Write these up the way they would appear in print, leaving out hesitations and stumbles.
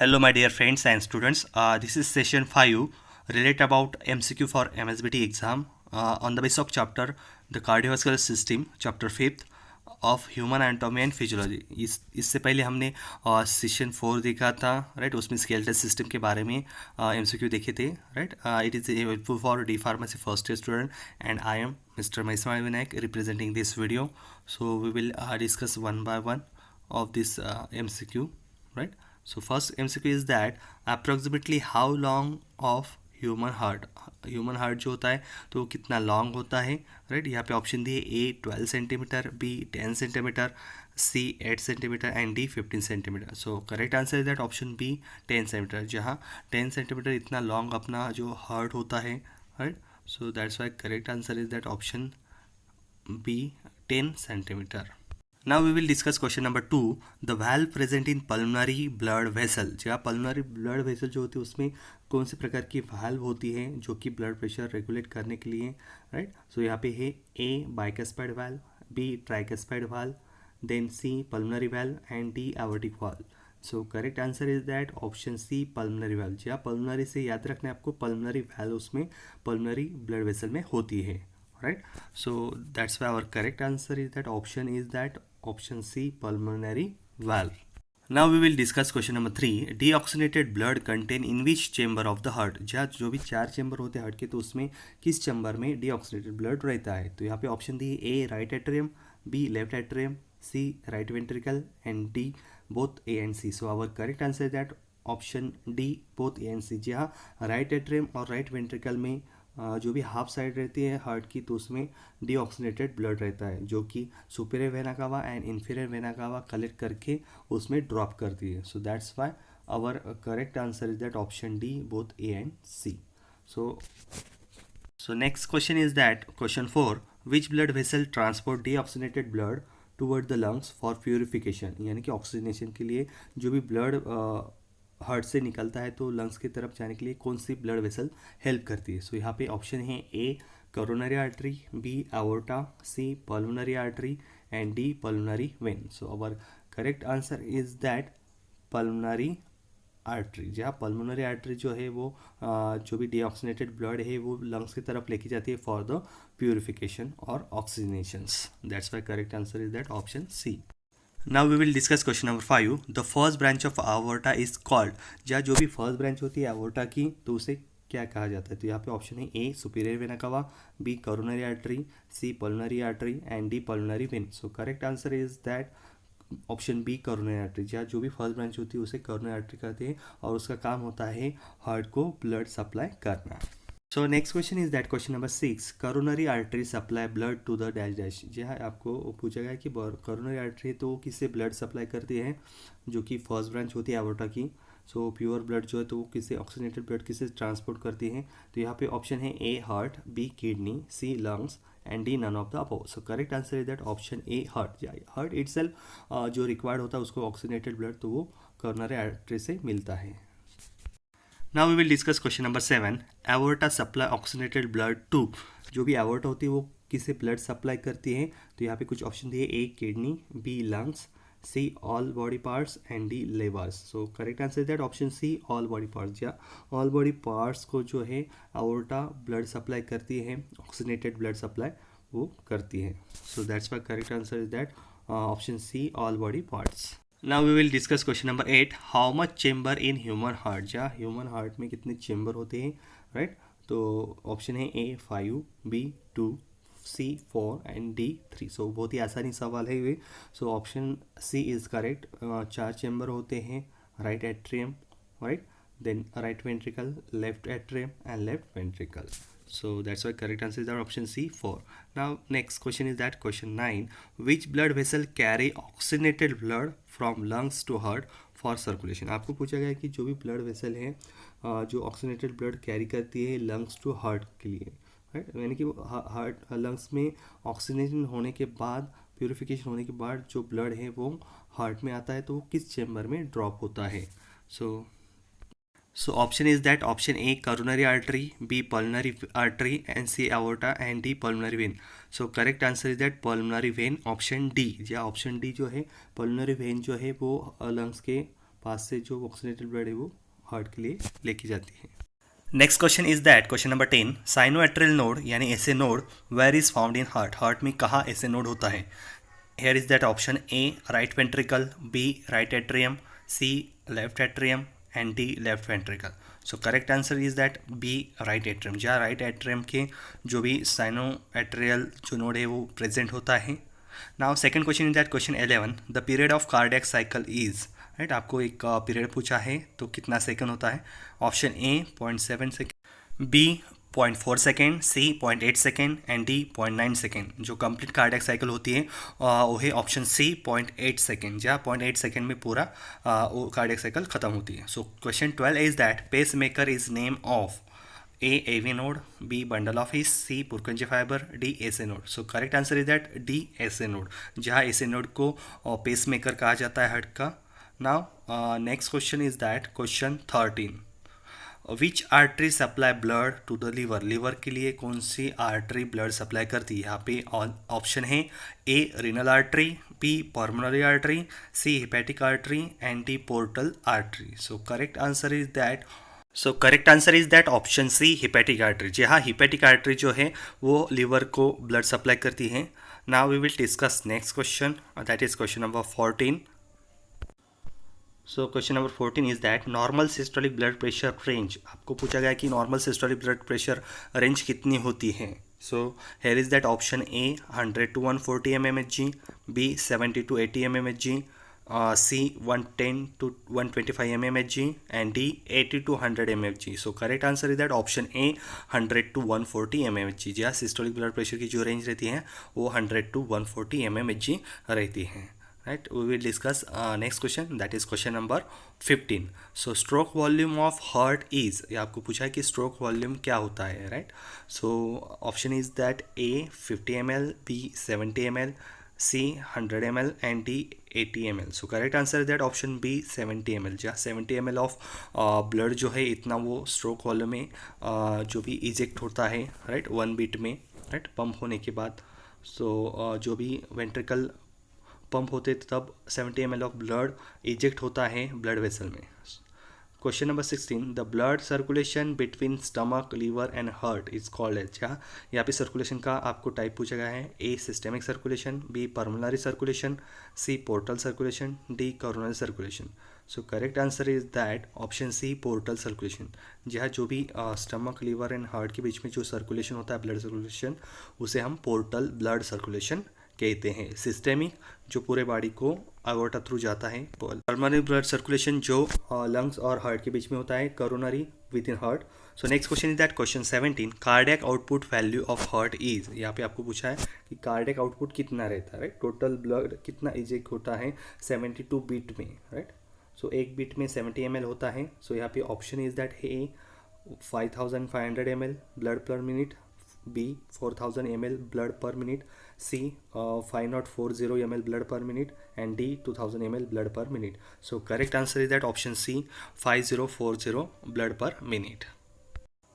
Hello, my dear friends and students. This is session 5, relate about MCQ for MSBT exam on the basis of chapter the cardiovascular system, chapter 5th of human anatomy and physiology. इससे पहले हमने session 4 देखा था, right. उसमें skeletal system के बारे में MCQ देखे थे, right. It is helpful for D pharmacy first year student and I am mister Mahima Vinayak representing this video. So we will discuss one by one of this MCQ, right. So first MCQ is that approximately how long of human heart जो होता है तो वो कितना long होता है, right. यहाँ पे ऑप्शन दिए A 12 centimetre, B 10 centimetre, C 8 centimetre and D 15 centimetre. So correct answer is that option B 10 centimetre, जहाँ 10 सेंटीमीटर इतना लॉन्ग अपना जो हार्ट होता है, right. So that's why correct answer is that option B 10 centimetre. Now we will discuss question number 2. The valve present in pulmonary blood vessel. जहाँ pulmonary blood vessel जो होती है उसमें कौन से प्रकार की वाल्व होती है जो कि ब्लड प्रेशर रेगुलेट करने के लिए, राइट. सो यहाँ पे है A bicuspid valve, B tricuspid valve, then C pulmonary valve and D aortic valve. So correct answer is that option C pulmonary valve. जहाँ पल्मोनरी से याद रखना है आपको, पल्मोनरी वाल्व उसमें पल्मोनरी ब्लड वेसल में होती है, right. So that's why our correct answer is that option C pulmonary valve. Now we will discuss question number 3. Deoxygenated blood contain in which chamber of the heart. जहाँ जो भी 4 chamber होते हैं heart के, तो उसमें किस चैम्बर में डीऑक्सीनेटेड ब्लड रहता है. तो यहाँ पे ऑप्शन दी A right atrium, B left atrium, C right ventricle and D both A and C. So our correct answer is that option D both A and C. जहाँ right atrium और right ventricle में जो भी half side रहती है heart की, तो उसमें डीऑक्सीनेटेड ब्लड रहता है जो कि superior vena cava and inferior vena cava collect करके उसमें ड्रॉप करती है. So that's why our correct answer is that option D both A and C. So next question is that question 4. Which blood vessel transport deoxygenated blood toward the lungs for purification. यानी कि oxygenation के लिए जो भी blood heart से निकलता है तो लंग्स की तरफ जाने के लिए कौन सी ब्लड वेसल हेल्प करती है. सो यहाँ पे ऑप्शन है A coronary artery, B aorta, C pulmonary artery and D pulmonary vein. So our correct answer is that pulmonary artery. जहाँ पल्मोनरी आर्टरी जो है वो जो भी डीऑक्सीनेटेड ब्लड है वो लंग्स की तरफ लेके जाती है फॉर द प्योरिफिकेशन और oxygenations. That's why correct answer is that option C. Now we will discuss question number 5. The first branch of aorta is called. जहाँ जो भी फर्स्ट ब्रांच होती है aorta की तो उसे क्या कहा जाता है. तो यहाँ पे ऑप्शन है A superior vena cava, B coronary artery, C pulmonary artery and D pulmonary vein. So correct answer is that option B coronary artery. जहाँ जो भी फर्स्ट ब्रांच होती है उसे कोरोनरी आर्टरी कहते हैं और उसका काम होता है हार्ट को ब्लड सप्लाई करना. So next question is that question number 6. Coronary artery supply blood to the dash dash. जहाँ आपको पूछा गया कि करोनरी आर्टरी तो किससे ब्लड सप्लाई करती है, जो कि फर्स्ट ब्रांच होती है एओर्टा की. सो प्योर ब्लड जो है तो वो किससे ऑक्सीजनेटेड ब्लड किससे ट्रांसपोर्ट करती है. तो यहाँ पे ऑप्शन है A heart, B kidney, C lungs and D none of the above. So correct answer is that option A heart. Heart itself जो रिक्वायर्ड होता है उसको ऑक्सीजनेटेड ब्लड तो वो करोनरी आर्टरी से मिलता है. Now we will discuss question number 7. Aorta supply oxygenated blood to. जो भी aorta होती है वो किसे ब्लड सप्लाई करती है. तो यहाँ पे कुछ ऑप्शन दिए A kidney, B lungs, C all body parts and D livers. So correct answer that option C all body parts. या ऑल बॉडी पार्ट्स को जो है aorta ब्लड सप्लाई करती है, ऑक्सीजनेटेड ब्लड सप्लाई वो करती है. So that's why correct answer is that option C all body parts. Now we will discuss question number 8. How much chamber in human heart. जहाँ human heart में कितने chamber होते हैं, राइट. तो option है A 5, B 2, C 4 and D 3. So बहुत ही आसानी सवाल है ये. So option C is correct. 4 chamber होते हैं, right atrium, right, then right ventricle, left atrium and left ventricle. So that's why correct answer is our option C 4. Now next question is that question 9. Which blood vessel carry oxygenated blood from lungs to heart for circulation. आपको पूछा गया है कि जो भी blood vessel है जो oxygenated blood carry करती है लंग्स टू हार्ट के लिए, राइट. यानी कि हार्ट लंग्स में ऑक्सीजनेशन होने के बाद, प्योरिफिकेशन होने के बाद जो ब्लड है वो हार्ट में आता है तो वो किस चेम्बर में ड्रॉप होता है. So option is that option A coronary artery, B pulmonary artery and C aorta and D pulmonary vein. So correct answer is that pulmonary vein option D. या option D जो है pulmonary vein जो है वो lungs के पास से जो oxygenated blood है वो हार्ट के लिए लेके जाती है। Next question is that question number 10, sinoatrial node यानी ऐसे node where is found in heart, heart में कहाँ ऐसे नोड होता है। Here is that option A right ventricle, B right atrium, C left atrium and D left ventricle. So correct answer is that B right atrium, जहाँ right atrium के जो भी sinoatrial जो नोड है वो प्रेजेंट होता है। Now second question is that question 11, the period of cardiac cycle is, right, आपको एक पीरियड पूछा है तो कितना सेकंड होता है। Option A 0.7 second, B 0.4 second, C 0.8 second and D 0.9 second. जो कंप्लीट कार्डियक साइकिल होती है वो है ऑप्शन सी 0.8 सेकेंड, जहाँ 0.8 सेकेंड में पूरा वो कार्डियक साइकिल खत्म होती है। So question 12 is that pace maker is name of A AV node, B bundle of His, C Purkinje fibre, D SA node. So correct answer is that D SA node, जहाँ SA node को pace maker कहा जाता है heart का। Now next question is that question 13, which artery supply blood to the liver, liver के लिए कौन सी artery blood supply करती है। यहाँ पे ऑप्शन है A renal artery, B pulmonary artery, C hepatic artery and D portal artery. So correct answer is that option C hepatic artery, जी हाँ, हेपेटिक आर्टरी जो है वो लीवर को ब्लड सप्लाई करती है। Now we will discuss next question, that is question number 14। So question number 14 is that normal systolic blood pressure range, आपको पूछा गया कि normal systolic blood pressure range कितनी होती है। So here is that option A 100 to 140 mmHg, B 70 to 80 mmHg, C 110 to 125 mmHg and D 80 to 100 mmHg। So correct answer is that option A 100 to 140 mmHg, जहाँ systolic blood pressure की जो range रहती है वो 100 to 140 mmHg रहती है। Right, we will discuss next question, that is question number 15. So stroke volume of heart is, ये आपको पूछा है कि stroke volume क्या होता है, right? So option is that A 50 ml, B 70 ml, C 100 ml and D 80 ml. So correct answer is that option B 70 ml, जहाँ 70 ml of blood जो है इतना वो stroke volume में जो भी eject होता है, right, 1 beat में, right, pump होने के बाद। So जो भी ventricle पंप होते तब 70 ml ऑफ ब्लड इजेक्ट होता है ब्लड वेसल में। Question number 16, the blood circulation between stomach liver and heart is called as, जहाँ यहाँ पे सर्कुलेशन का आपको टाइप पूछा गया है। A systemic circulation, B pulmonary circulation, C portal circulation, D coronary circulation. So correct answer is that option C portal circulation, जहाँ जो भी स्टमक लीवर एंड हार्ट के बीच में जो सर्कुलेशन होता है ब्लड सर्कुलेशन, उसे हम पोर्टल ब्लड सर्कुलेशन कहते हैं। सिस्टेमिक जो पूरे बॉडी को अगोटा थ्रू जाता है, पल्मोनरी ब्लड सर्कुलेशन जो लंग्स और हार्ट के बीच में होता है, coronary with in heart. So next question is that question 17, cardiac output value of heart is, यहाँ पे आपको पूछा है कि कार्डियक आउटपुट कितना रहता है, राइट, टोटल ब्लड कितना इजेक्ट होता है 72 बीट में, राइट। सो एक बीट में 70 ml होता है। सो यहाँ पे option is that A 5500 ml blood पर minute, B 4000 ml blood per minute, C 5040 ml blood per minute and D 2000 ml blood per minute. So correct answer is that option C 5040 blood per minute.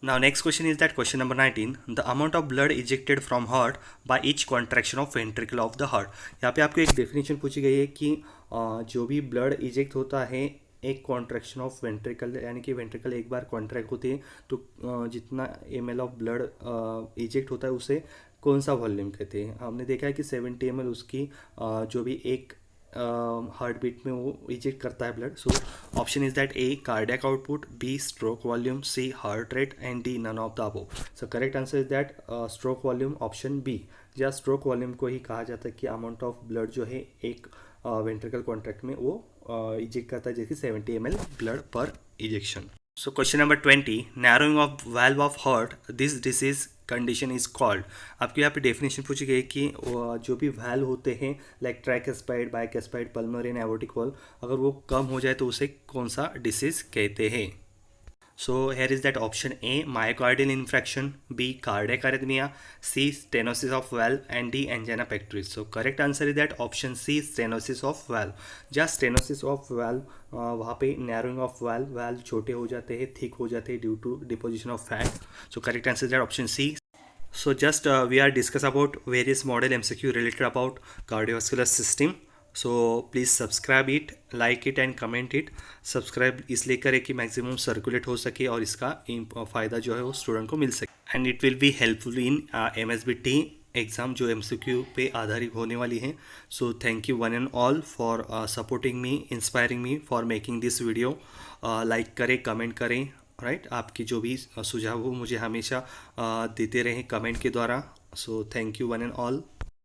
Now next question is that question number 19, the amount of blood ejected from heart by each contraction of ventricle of the heart। यहाँ पे आपको एक definition पूछी गई है कि जो भी ब्लड इजेक्ट होता है एक कॉन्ट्रैक्शन ऑफ वेंट्रिकल, यानी कि वेंट्रिकल एक बार कॉन्ट्रैक्ट होती है तो जितना ml ऑफ ब्लड इजेक्ट होता है उसे कौन सा वॉल्यूम कहते हैं। हमने देखा है कि 70 ml उसकी जो भी एक हार्ट बीट में वो इजेक्ट करता है blood. So option is that A cardiac output, B stroke volume, C heart rate and D none of the above. So correct answer is that stroke volume, option B, जहाँ stroke volume को ही कहा जाता है कि amount of blood जो है एक वेंट्रिकल कॉन्ट्रैक्ट में वो इजेक्ट करता है, जैसे 70 ml ब्लड पर ejection. So question number 20, narrowing of valve of heart, this disease condition is called. आपको यहाँ पे डेफिनेशन पूछी गई कि जो भी वाल्व होते हैं like tricuspid, bicuspid, pulmonary and aortic valve, अगर वो कम हो जाए तो उसे कौन सा डिसीज कहते हैं। So here is that option A myocardial infarction, B cardiac arrhythmia, C stenosis of valve and D angina pectoris। So correct answer is that option C stenosis of valve। जहाँ stenosis of valve वहाँ पे narrowing of valve, valve छोटे हो जाते हैं, thick हो जाते हैं due to deposition of fat। So correct answer is that option C। So just we are discuss about various model MCQ related about cardiovascular system। So please subscribe it, like it and comment it. Subscribe इसलिए करें कि maximum circulate हो सके और इसका फ़ायदा जो है वो स्टूडेंट को मिल सके, and it will be helpful in MSBT exam जो MCQ पे आधारित होने वाली हैं। So thank you one and all for supporting me, inspiring me for making this video. Like करें, कमेंट करें, राइट। आपकी जो भी सुझाव हो मुझे हमेशा देते रहें कमेंट के द्वारा। So thank you one and all.